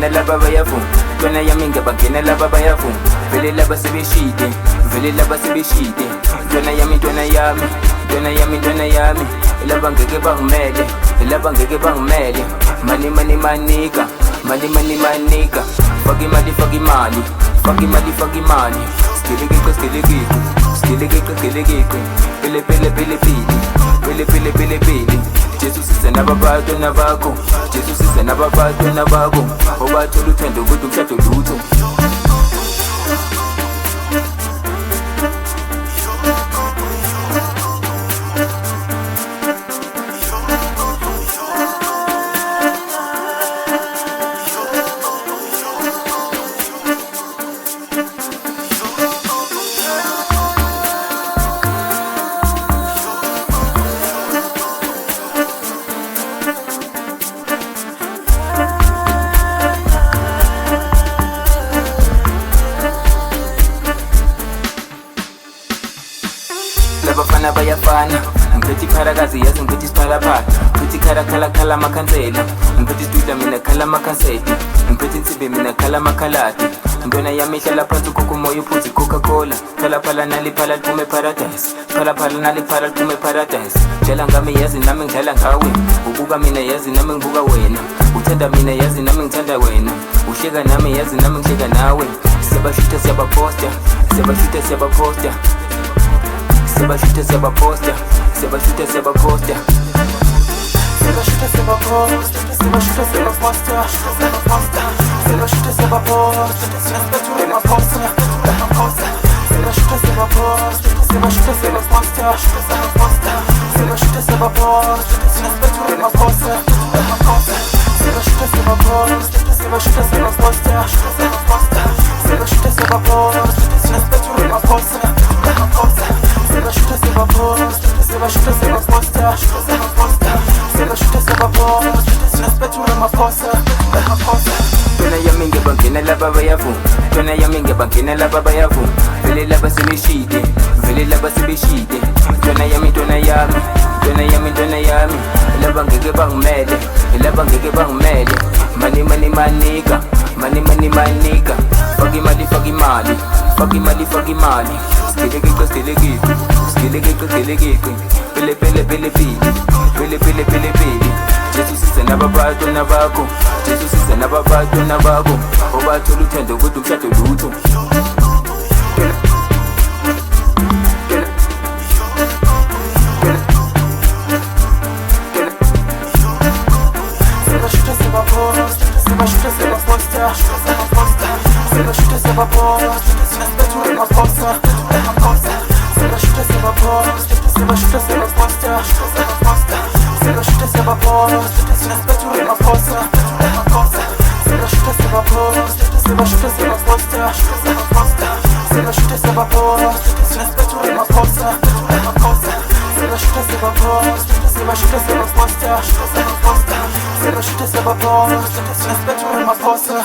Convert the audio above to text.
bangena laba bayavuma, ntwana yami ngiyabangena laba bayavuma, vele laba sebeshide, vele laba sebeshide, ntwana yami, ntwana yami, ntwana yami, ntwana yami, laba ngeke bangimele, laba ngeke bangimele, mani mani manika, mani mani manika, faki mali, faki mali, faki mali, faki mali, skilikiko, skilikiko, skilikiko, skilikiko, pele pele pele pele, pele pele pele pele. Jesu siza nababatwana bakho, Jesu siza nababatwana bakho, obathola uthando kodwa umshado lutho. Labafana bayafana, ngiphethe ipharakazi yazi ngiphethe isiphalaphala, ngiphethe ikhalakhala makhansela, ngiphethe isidudla mina khala makhanseti, ngiphethe insimbi mina khala makhaladi, ntwana yami ihlala phansi ukukho umoya uphuza i-Coca-Cola, phalaphala naliphala liphume paradise, phalaphala naliphala liphume paradise, dlala ngami yazi nami ngidlala ngawe, ubuka mina yazi nami ngibuka wena, uthanda mina yazi nami ngithanda wena, uhleka nami yazi nami ngihleka nawe, siyabashuta siyabaposta, siyabashuta siyabaposta, sebashuta siyabaposta, sebashuta siyabaposta, sebashuta siyabaposta, sebashuta siyabaposta, sebashuta siyabaposta, sinasiphethure maposta, sebashuta siyabaposta, sebashuta siyabaposta, sebashuta siyabaposta, sinasiphethure maposta, sebashuta siyabaposta, sebashuta siyabaposta, sebashuta siyabaposta, sinasiphethure maposta. Sebashuta siyabaposta, sebashuta siyabaposta, sebashuta siyabaposta, sinasiphethure maposta, ntwana yami ngiyabangena laba bayavuma, ntwana yami ngiyabangena laba bayavuma, vele laba sebeshide, vele laba sebeshide, ntwana yami, ntwana yami, ntwana yami, ntwana yami, laba ngeke bangimele, laba ngeke bangimele, mani mani manika, mani mani manika, faki mali, faki mali, faki mali, faki mali, skilikiko, skilikiko, skilikiko, skilikiko, pele pele pele pele, pele pele pele pele. Jesu siza nababatwana bakho, Jesu siza nababatwana bakho, obathola uthando kodwa umshado lutho. Sebashuta siyabaposta, sebashuta siyabaposta, sebashuta siyabaposta, sinasiphethure maposta, sebashuta siyabaposta, sebashuta siyabaposta, sebashuta siyabaposta, sinasiphethure maposta, sebashuta siyabaposta, sebashuta siyabaposta, sebashuta siyabaposta, sinasiphethure maposta, sebashuta siyabaposta, sebashuta siyabaposta, sebashuta siyabaposta, sinasiphethure maposta.